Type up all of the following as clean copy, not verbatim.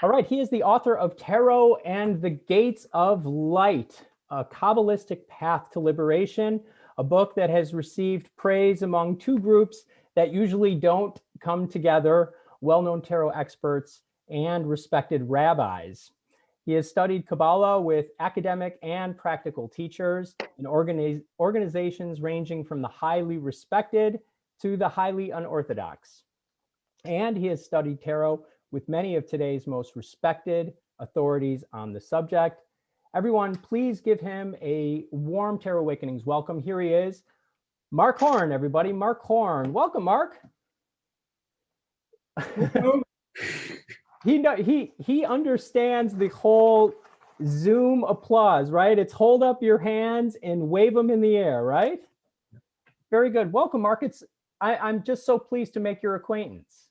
All right, he is the author of Tarot and the Gates of Light, a Kabbalistic path to liberation, a book that has received praise among two groups that usually don't come together, well-known tarot experts and respected rabbis. He has studied Kabbalah with academic and practical teachers in organizations ranging from the highly respected to the highly unorthodox. And he has studied tarot with many of today's most respected authorities on the subject. Everyone, please give him a warm Tarot Awakenings welcome. Here he is, Mark Horn, everybody. Mark Horn. Welcome, Mark. He understands the whole Zoom applause, right? It's hold up your hands and wave them in the air, right? Very good. Welcome, Mark. I'm just so pleased to make your acquaintance.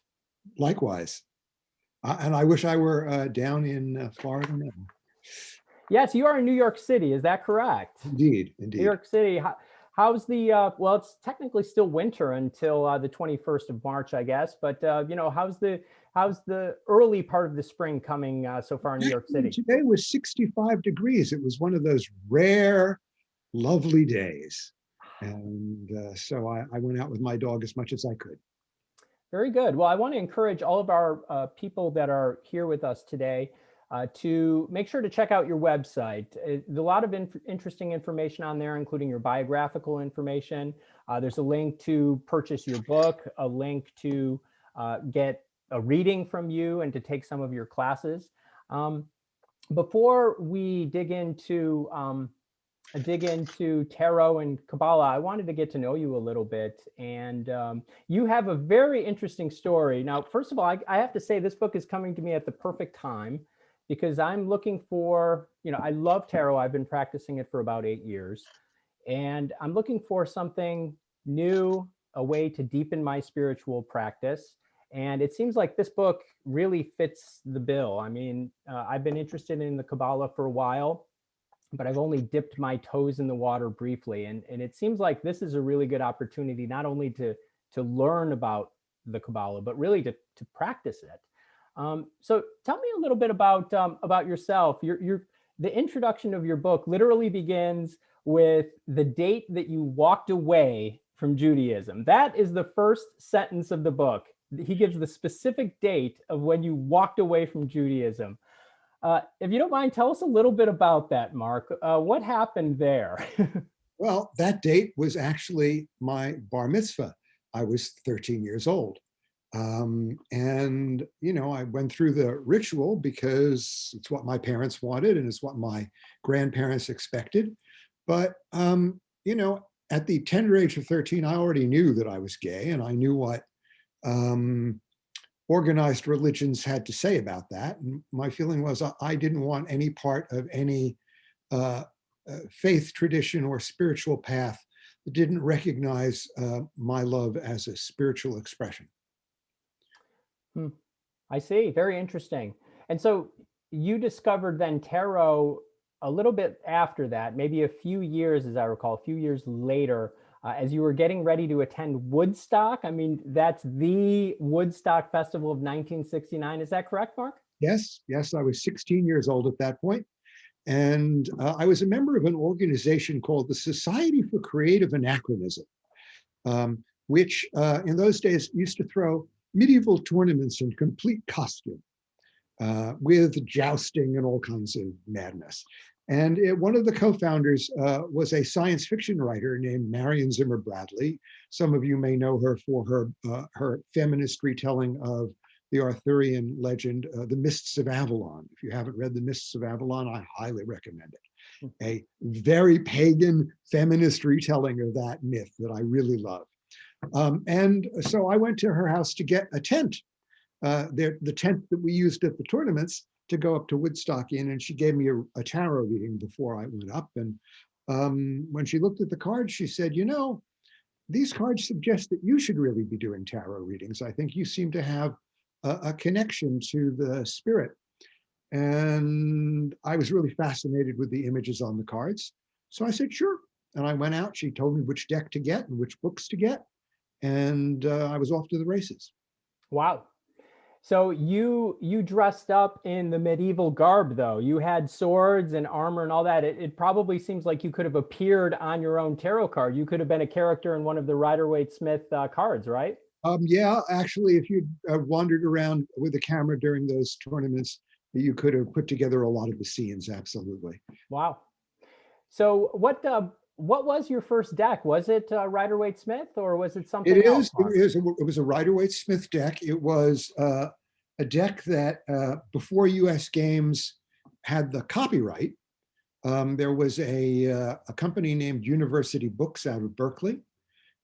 Likewise. And I wish I were down in Florida now. Yes, you are in New York City. Is that correct? Indeed, indeed. New York City. How's the, well, it's technically still winter until the 21st of March, I guess. But, how's the early part of the spring coming so far in New York City? Today was 65 degrees. It was one of those rare, lovely days. And so I went out with my dog as much as I could. Very good. Well, I want to encourage all of our people that are here with us today to make sure to check out your website. There's a lot of interesting information on there, including your biographical information. There's a link to purchase your book, a link to get a reading from you and to take some of your classes. Before we dig into tarot and Kabbalah, I wanted to get to know you a little bit. And you have a very interesting story. Now, first of all, I have to say this book is coming to me at the perfect time because I'm looking for, I love tarot. I've been practicing it for about 8 years. And I'm looking for something new, a way to deepen my spiritual practice. And it seems like this book really fits the bill. I mean, I've been interested in the Kabbalah for a while, but I've only dipped my toes in the water briefly. And it seems like this is a really good opportunity, not only to learn about the Kabbalah, but really to practice it. So tell me a little bit about yourself. The introduction of your book literally begins with the date that you walked away from Judaism. That is the first sentence of the book. He gives the specific date of when you walked away from Judaism. If you don't mind, tell us a little bit about that, Mark. What happened there? Well, that date was actually my bar mitzvah. I was 13 years old. And, I went through the ritual because it's what my parents wanted and it's what my grandparents expected. But, at the tender age of 13, I already knew that I was gay, and I knew what organized religions had to say about that. And my feeling was I didn't want any part of any faith tradition or spiritual path that didn't recognize my love as a spiritual expression. I see. Very interesting. And so you discovered then tarot a little bit after that, maybe a few years, as I recall, a few years later, as you were getting ready to attend Woodstock. I mean, that's the Woodstock Festival of 1969. Is that correct, Mark? Yes. I was 16 years old at that point. And I was a member of an organization called the Society for Creative Anachronism, which in those days used to throw medieval tournaments in complete costume with jousting and all kinds of madness. And one of the co-founders was a science fiction writer named Marion Zimmer Bradley. Some of you may know her for her feminist retelling of the Arthurian legend, The Mists of Avalon. If you haven't read The Mists of Avalon, I highly recommend it. A very pagan feminist retelling of that myth that I really love. And so I went to her house to get a tent, the tent that we used at the tournaments, to go up to Woodstock in, and she gave me a tarot reading before I went up. And when she looked at the cards, she said, these cards suggest that you should really be doing tarot readings. I think you seem to have a connection to the spirit. And I was really fascinated with the images on the cards. So I said, sure. And I went out. She told me which deck to get and which books to get. And I was off to the races. Wow. So you dressed up in the medieval garb, though. You had swords and armor and all that. It probably seems like you could have appeared on your own tarot card. You could have been a character in one of the Rider-Waite-Smith cards, right? Yeah, actually, if you wandered around with a camera during those tournaments, you could have put together a lot of the scenes. Absolutely. Wow. So what was your first deck? Was it Rider-Waite-Smith or was it It something else, is. It Mark? is. It was a Rider-Waite-Smith deck. It was a deck that before U.S. Games had the copyright. There was a company named University Books out of Berkeley,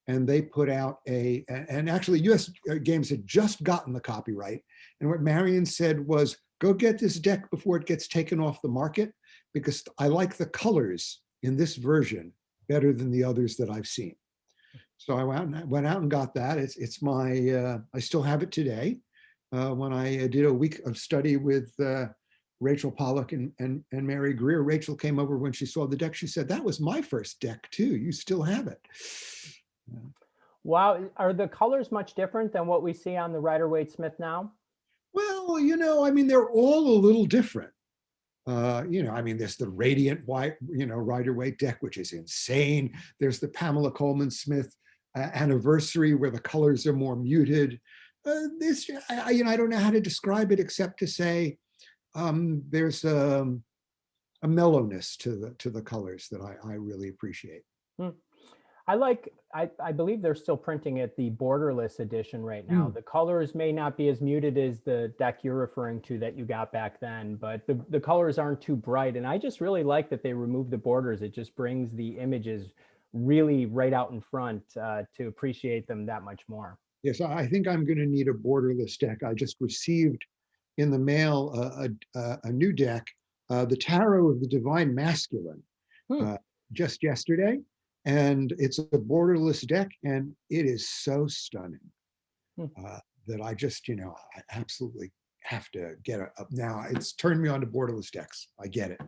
and they put out and actually US Games had just gotten the copyright. And what Marion said was, go get this deck before it gets taken off the market, because I like the colors in this version better than the others that I've seen. So I went out and got that. It's my, I still have it today. When I did a week of study with Rachel Pollack and Mary Greer, Rachel came over when she saw the deck. She said, that was my first deck too. You still have it. Wow. Are the colors much different than what we see on the Rider-Waite-Smith now? Well, I mean, they're all a little different. I mean, there's the radiant white, Rider-Waite deck, which is insane. There's the Pamela Coleman Smith anniversary where the colors are more muted. I don't know how to describe it except to say there's a mellowness to the colors that I really appreciate. Hmm. I believe they're still printing it, the borderless edition right now. Mm. The colors may not be as muted as the deck you're referring to that you got back then, but the colors aren't too bright. And I just really like that they removed the borders. It just brings the images really right out in front to appreciate them that much more. Yes, I think I'm going to need a borderless deck. I just received in the mail a new deck, the Tarot of the Divine Masculine, Hmm. just yesterday. And it's a borderless deck, and it is so stunning Hmm. that I just, I absolutely have to get it up now. It's turned me on to borderless decks. I get it.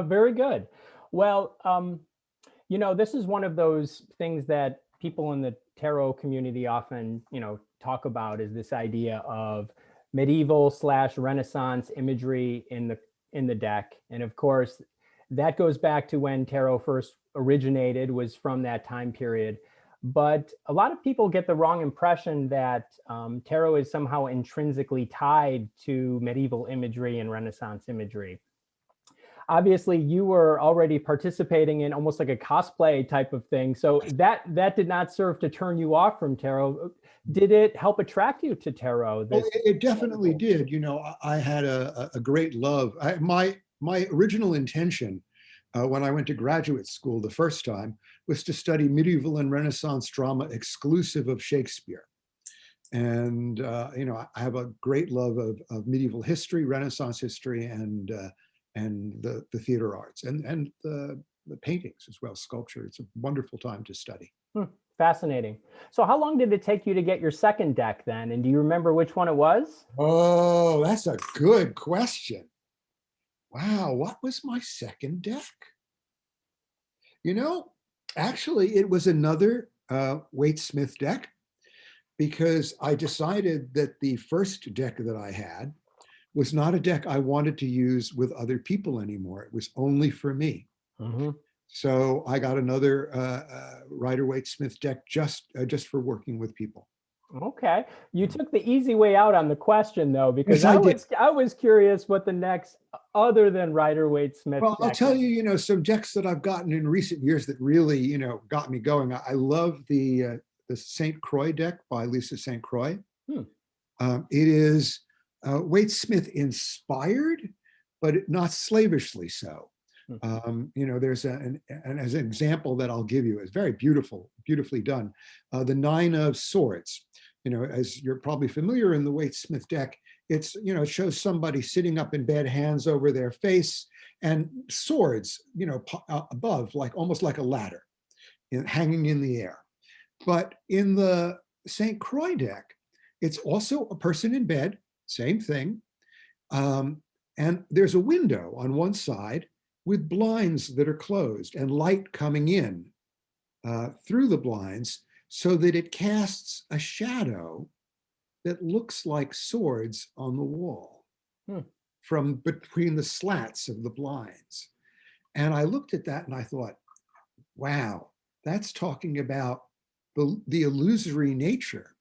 Very good. Well, this is one of those things that people in the tarot community often, talk about, is this idea of medieval/Renaissance imagery in the deck. And of course, that goes back to when tarot first originated, was from that time period. But a lot of people get the wrong impression that tarot is somehow intrinsically tied to medieval imagery and Renaissance imagery. Obviously you were already participating in almost like a cosplay type of thing, so that did not serve to turn you off from tarot. Did it help attract you to tarot? Well, it definitely did. I had a great love. My original intention when I went to graduate school the first time was to study medieval and Renaissance drama exclusive of Shakespeare. And I have a great love of medieval history, Renaissance history, and the theater arts and the paintings as well, sculpture. It's a wonderful time to study. Fascinating. So how long did it take you to get your second deck then? And do you remember which one it was? Oh, that's a good question. Wow, what was my second deck? Actually, it was another Waite-Smith deck, because I decided that the first deck that I had was not a deck I wanted to use with other people anymore. It was only for me. Mm-hmm. So I got another Rider-Waite-Smith deck just for working with people. Okay. You took the easy way out on the question, though, because Yes, I did. I was curious what the next other than Rider-Waite-Smith Well, I'll deck tell is. you, some decks that I've gotten in recent years that really, got me going. I love the St. Croix deck by Lisa St. Croix. Hmm. It is Waite-Smith inspired, but not slavishly so. There's and as an example that I'll give you, is very beautifully done. The Nine of Swords. As you're probably familiar in the Waite-Smith deck, it shows somebody sitting up in bed, hands over their face, and swords, above, like almost like a ladder, hanging in the air. But in the St. Croix deck, it's also a person in bed, same thing. And there's a window on one side with blinds that are closed and light coming in through the blinds, so that it casts a shadow that looks like swords on the wall Hmm. from between the slats of the blinds. And I looked at that and I thought, wow, that's talking about the illusory nature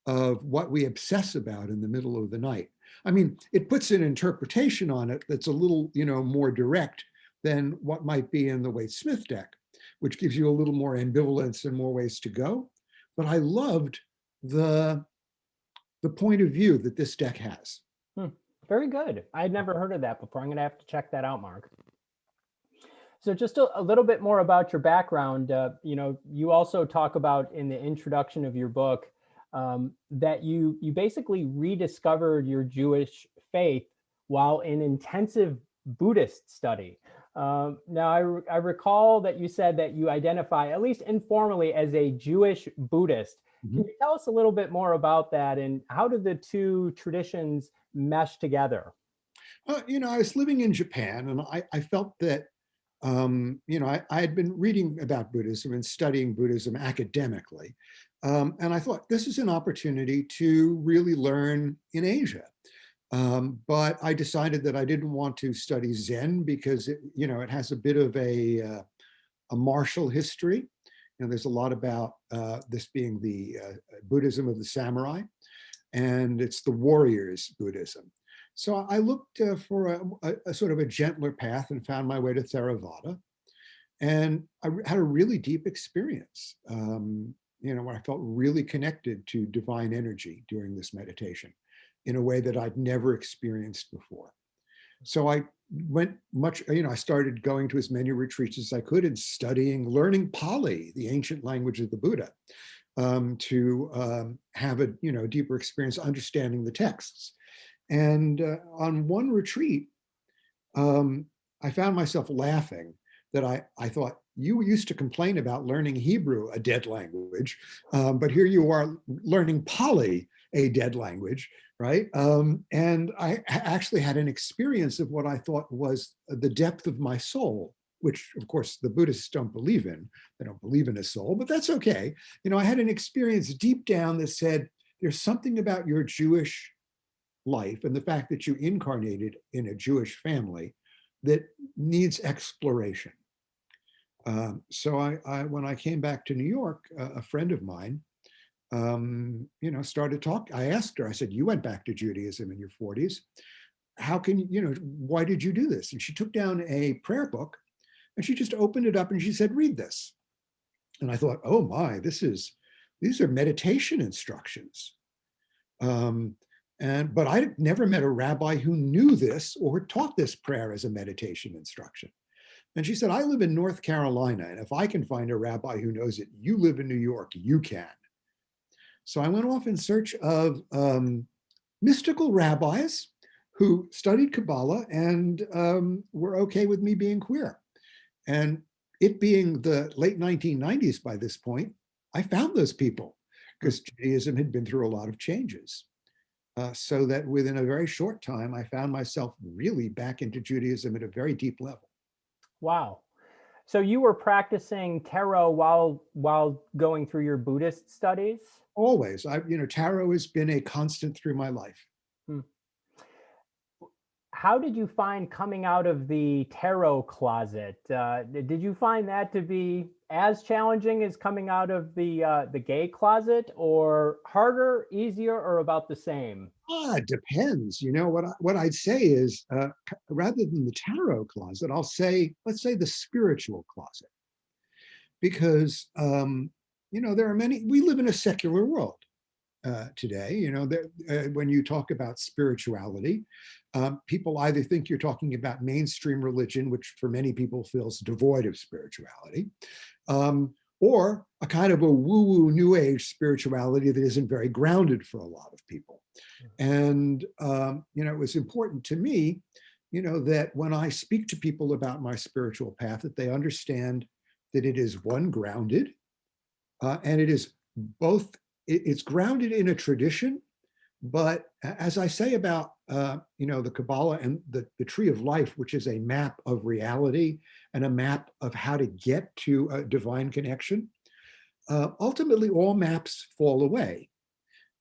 of what we obsess about in the middle of the night. I mean, it puts an interpretation on it that's a little, more direct than what might be in the Waite Smith deck, which gives you a little more ambivalence and more ways to go. But I loved the point of view that this deck has. Hmm. Very good. I had never heard of that before. I'm going to have to check that out, Mark. So just a little bit more about your background. You also talk about in the introduction of your book that you basically rediscovered your Jewish faith while in intensive Buddhist study. Now, I recall that you said that you identify, at least informally, as a Jewish Buddhist. Can Mhm. you tell us a little bit more about that, and how do the two traditions mesh together? I was living in Japan and I felt that I had been reading about Buddhism and studying Buddhism academically. And I thought this is an opportunity to really learn in Asia. But I decided that I didn't want to study Zen because it has a bit of a martial history. There's a lot about this being the Buddhism of the samurai, and it's the warriors Buddhism. So I looked for a sort of a gentler path and found my way to Theravada. And I had a really deep experience, where I felt really connected to divine energy during this meditation in a way that I'd never experienced before. So I went I started going to as many retreats as I could and studying, learning Pali, the ancient language of the Buddha, to have a deeper experience understanding the texts. And on one retreat, I found myself laughing that I thought, you used to complain about learning Hebrew, a dead language, but here you are learning Pali, a dead language, right? And I actually had an experience of what I thought was the depth of my soul, which of course the Buddhists don't believe in. They don't believe in a soul, but that's okay. I had an experience deep down that said, there's something about your Jewish life and the fact that you incarnated in a Jewish family that needs exploration. So when I came back to New York, a friend of mine, started talking. I asked her, I said, you went back to Judaism in your 40s. How can, why did you do this? And she took down a prayer book and she just opened it up and she said, read this. And I thought, oh my, these are meditation instructions. But I never met a rabbi who knew this or taught this prayer as a meditation instruction. And she said, I live in North Carolina, and if I can find a rabbi who knows it, you live in New York, you can. So I went off in search of mystical rabbis who studied Kabbalah and were okay with me being queer. And it being the late 1990s by this point, I found those people because Judaism had been through a lot of changes. So that within a very short time, I found myself really back into Judaism at a very deep level. Wow. So you were practicing tarot while going through your Buddhist studies? Always, tarot has been a constant through my life. Hmm. How did you find coming out of the tarot closet? Did you find that to be as challenging as coming out of the gay closet, or harder, easier, or about the same? It depends. What I'd say is, rather than the tarot closet, I'll say, let's say the spiritual closet, because there are many. We live in a secular world today. When you talk about spirituality, people either think you're talking about mainstream religion, which for many people feels devoid of spirituality, or a kind of a woo-woo new age spirituality that isn't very grounded for a lot of people. And it was important to me, that when I speak to people about my spiritual path, that they understand that it is one grounded, and it is both. It's grounded in a tradition, but as I say about the Kabbalah and the tree of life, which is a map of reality and a map of how to get to a divine connection, ultimately all maps fall away.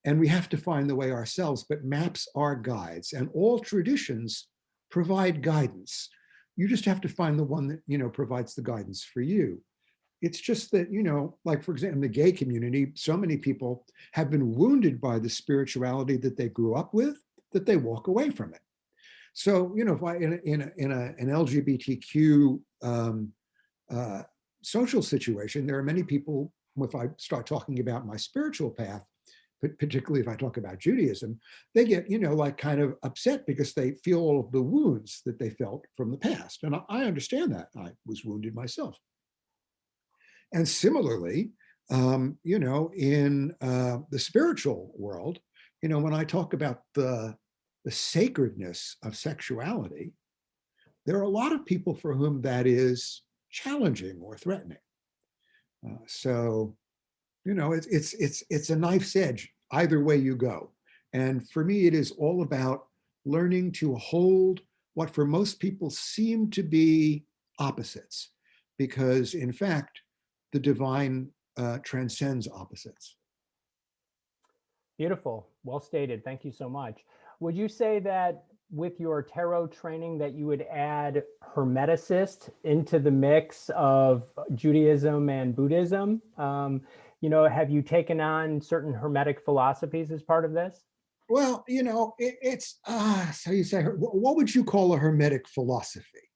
and we have to find the way ourselves, but maps are guides, and all traditions provide guidance. You just have to find the one that, provides the guidance for you. It's just that, like, for example, in the gay community, so many people have been wounded by the spirituality that they grew up with that they walk away from it. So, if I, an LGBTQ social situation, there are many people, if I start talking about my spiritual path, particularly if I talk about Judaism, they get, like kind of upset because they feel all of the wounds that they felt from the past. And I understand that. I was wounded myself. And similarly, in the spiritual world, when I talk about the sacredness of sexuality, there are a lot of people for whom that is challenging or threatening. So, it's a knife's edge either way you go. And for me, it is all about learning to hold what for most people seem to be opposites, because in fact, the divine transcends opposites. Beautiful. Well stated. Thank you so much. Would you say that with your tarot training that you would add hermeticist into the mix of Judaism and Buddhism? Have you taken on certain hermetic philosophies as part of this? Well, it's so you say, what would you call a hermetic philosophy?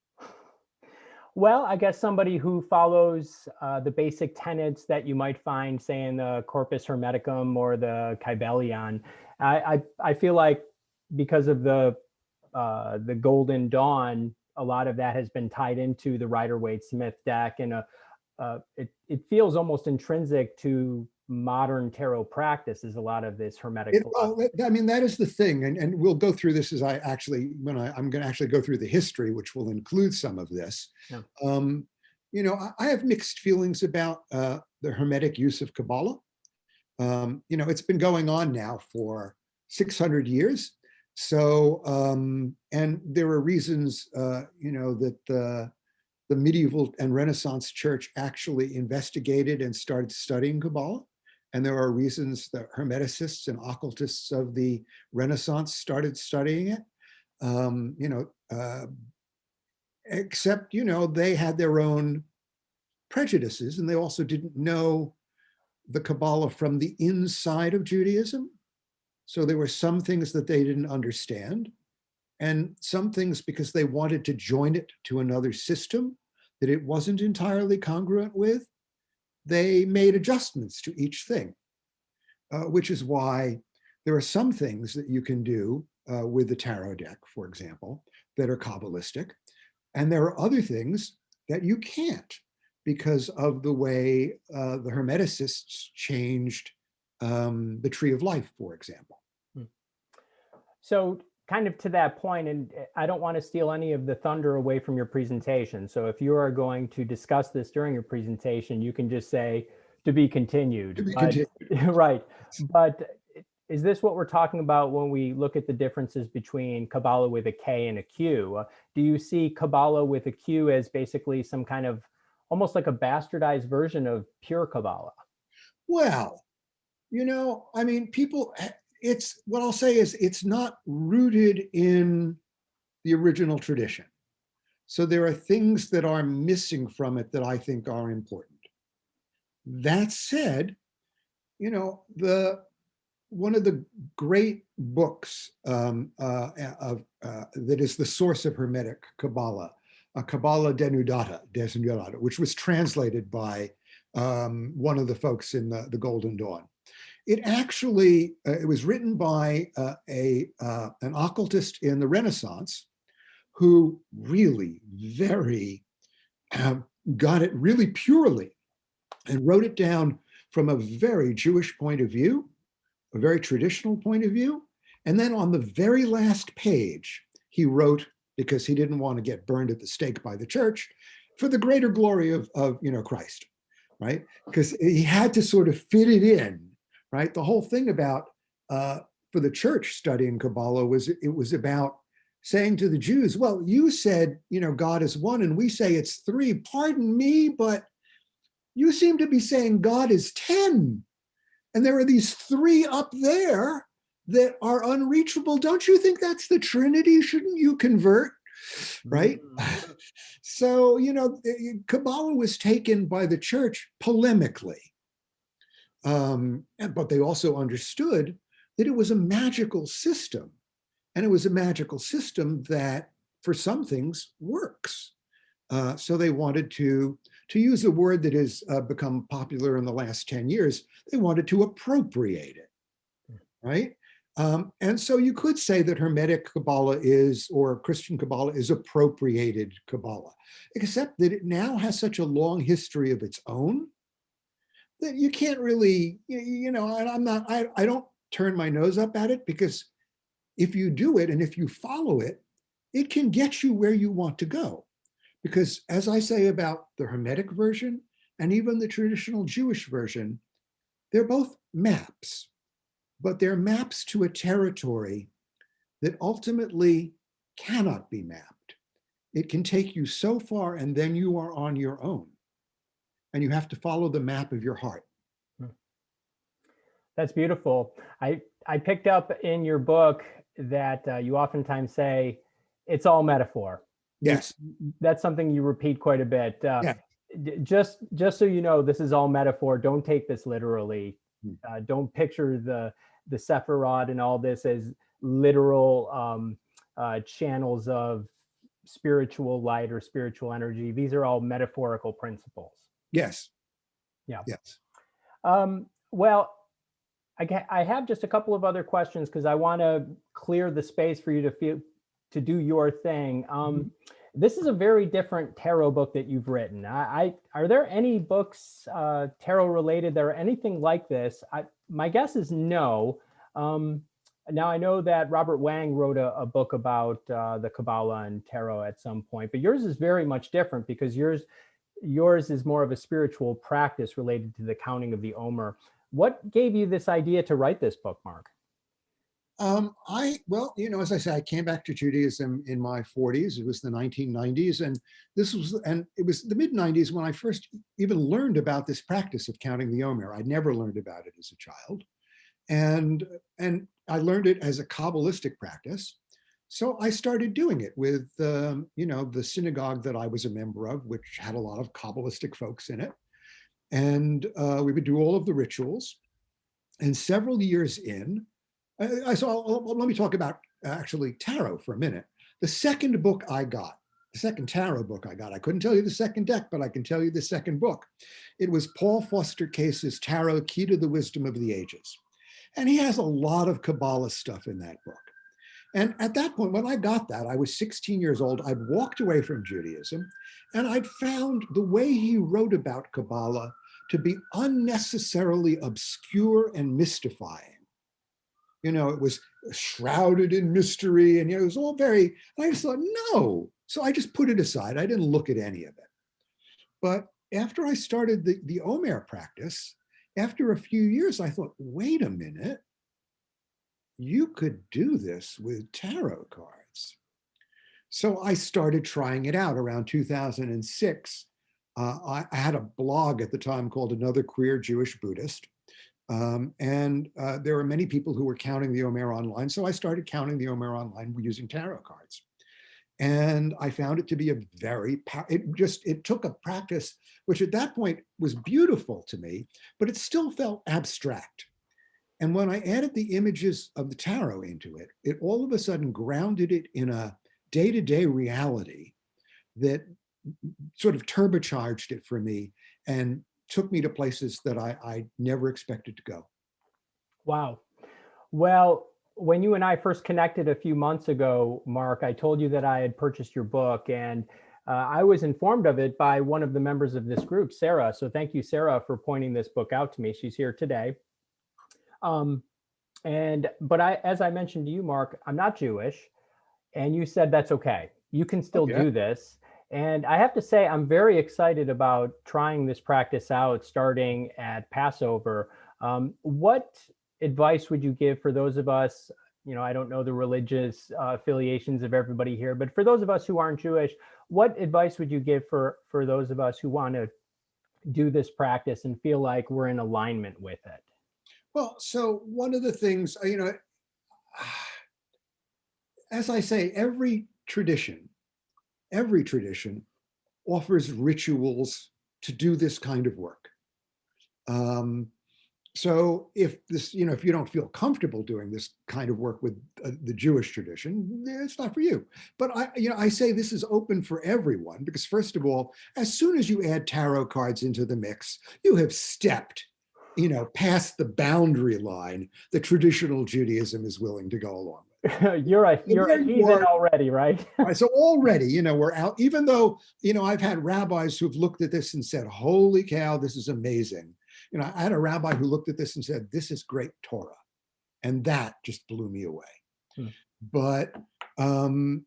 Well, I guess somebody who follows the basic tenets that you might find, say, in the Corpus Hermeticum or the Kybalion. I feel like because of the Golden Dawn, a lot of that has been tied into the Rider-Waite-Smith deck, and it feels almost intrinsic to modern tarot practice. Is a lot of this hermetic philosophy. I mean, that is the thing, and we'll go through this as I'm going to actually go through the history, which will include some of this. Yeah. I have mixed feelings about the hermetic use of Kabbalah. It's been going on now for 600 years. So, and there are reasons, that the medieval and Renaissance church actually investigated and started studying Kabbalah. And there are reasons that hermeticists and occultists of the Renaissance started studying it. Except, they had their own prejudices, and they also didn't know the Kabbalah from the inside of Judaism. So there were some things that they didn't understand, and some things because they wanted to join it to another system that it wasn't entirely congruent with, they made adjustments to each thing, which is why there are some things that you can do with the tarot deck, for example, that are Kabbalistic, and there are other things that you can't because of the way the Hermeticists changed the Tree of Life, for example. So kind of to that point, and I don't want to steal any of the thunder away from your presentation. So if you are going to discuss this during your presentation, you can just say to be continued. To be continued. Right. But is this what we're talking about when we look at the differences between Kabbalah with a K and a Q? Do you see Kabbalah with a Q as basically some kind of almost like a bastardized version of pure Kabbalah? Well, I mean, it's what I'll say is it's not rooted in the original tradition. So there are things that are missing from it that I think are important. That said, one of the great books that is the source of Hermetic Kabbalah, Kabbalah Desnudata, which was translated by one of the folks in the Golden Dawn. It actually, it was written by an occultist in the Renaissance who really got it really purely and wrote it down from a very Jewish point of view, a very traditional point of view. And then on the very last page, he wrote, because he didn't want to get burned at the stake by the church, for the greater glory of Christ, right? Because he had to sort of fit it in, right? The whole thing about, for the church studying Kabbalah it was about saying to the Jews, well, you said, God is one, and we say it's three. Pardon me, but you seem to be saying God is 10. And there are these three up there that are unreachable. Don't you think that's the Trinity? Shouldn't you convert? Right? So, Kabbalah was taken by the church polemically. But they also understood that it was a magical system. And it was a magical system that, for some things, works. So they wanted to use a word that has become popular in the last 10 years, they wanted to appropriate it, right? And so you could say that Hermetic Kabbalah or Christian Kabbalah is appropriated Kabbalah, except that it now has such a long history of its own that you can't really, and I don't turn my nose up at it, because if you do it and if you follow it, it can get you where you want to go. Because as I say about the Hermetic version and even the traditional Jewish version, they're both maps, but they're maps to a territory that ultimately cannot be mapped. It can take you so far and then you are on your own. And you have to follow the map of your heart. That's beautiful. I picked up in your book that you oftentimes say it's all metaphor. Yes. That's something you repeat quite a bit. Yeah. Just so you know, this is all metaphor. Don't take this literally. Don't picture the Sephiroth and all this as literal channels of spiritual light or spiritual energy. These are all metaphorical principles. Yes. Yeah. Yes. Well, I have just a couple of other questions because I want to clear the space for you to do your thing. This is a very different tarot book that you've written. Are there any books tarot related that are anything like this? My guess is no. Now I know that Robert Wang wrote a book about the Kabbalah and tarot at some point, but yours is very much different because yours is more of a spiritual practice related to the counting of the Omer. What gave you this idea to write this book, Mark? As I say, I came back to Judaism in my 40s. It was the 1990s, and it was the mid 90s when I first even learned about this practice of counting the Omer. I'd never learned about it as a child, and I learned it as a Kabbalistic practice. So I started doing it with the synagogue that I was a member of, which had a lot of Kabbalistic folks in it, and we would do all of the rituals. And several years in, let me talk about actually tarot for a minute. The second tarot book I got, I couldn't tell you the second deck, but I can tell you the second book. It was Paul Foster Case's Tarot, Key to the Wisdom of the Ages. And he has a lot of Kabbalah stuff in that book. And at that point, when I got that, I was 16 years old. I'd walked away from Judaism, and I'd found the way he wrote about Kabbalah to be unnecessarily obscure and mystifying. It was shrouded in mystery, and it was all very, I just thought, no. So I just put it aside. I didn't look at any of it. But after I started the Omer practice, after a few years, I thought, wait a minute, you could do this with tarot cards. So I started trying it out around 2006. I had a blog at the time called Another Queer Jewish Buddhist. And there were many people who were counting the Omer online. So I started counting the Omer online using tarot cards. And I found it to be it took a practice, which at that point was beautiful to me, but it still felt abstract. And when I added the images of the tarot into it, it all of a sudden grounded it in a day-to-day reality that sort of turbocharged it for me and took me to places that I never expected to go. Wow. Well, when you and I first connected a few months ago, Mark, I told you that I had purchased your book, and I was informed of it by one of the members of this group, Sarah. So thank you, Sarah, for pointing this book out to me. She's here today. But as I mentioned to you, Mark, I'm not Jewish, and you said that's okay. You can still do this. And I have to say, I'm very excited about trying this practice out starting at Passover. What advice would you give for those of us, I don't know the religious affiliations of everybody here, but for those of us who aren't Jewish, what advice would you give for those of us who want to do this practice and feel like we're in alignment with it? Well, so one of the things, as I say, every tradition offers rituals to do this kind of work. Um, so if you don't feel comfortable doing this kind of work with the Jewish tradition, it's not for you. But I say this is open for everyone because first of all, as soon as you add tarot cards into the mix, you have stepped, past the boundary line that traditional Judaism is willing to go along with. You're a And there you heathen are. already, right? Right, so already, we're out, even though, I've had rabbis who've looked at this and said, holy cow, this is amazing. I had a rabbi who looked at this and said, this is great Torah. And that just blew me away. Hmm. But, one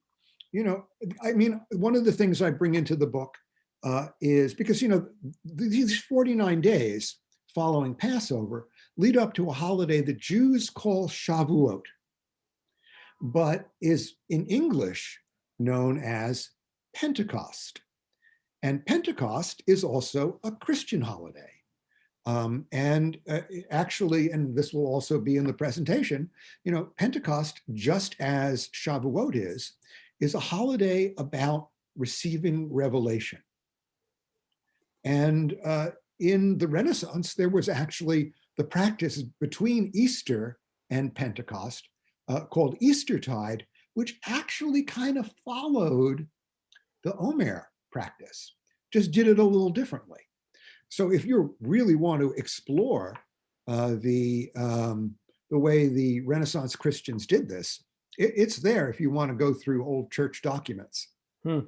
of the things I bring into the book is because, these 49 days following Passover lead up to a holiday the Jews call Shavuot, but is in English known as Pentecost. And Pentecost is also a Christian holiday. Actually, and this will also be in the presentation, Pentecost, just as Shavuot is a holiday about receiving revelation. And in the Renaissance, there was actually the practice between Easter and Pentecost called Eastertide, which actually kind of followed the Omer practice, just did it a little differently. So if you really want to explore the way the Renaissance Christians did this, it's there if you want to go through old church documents. Hmm.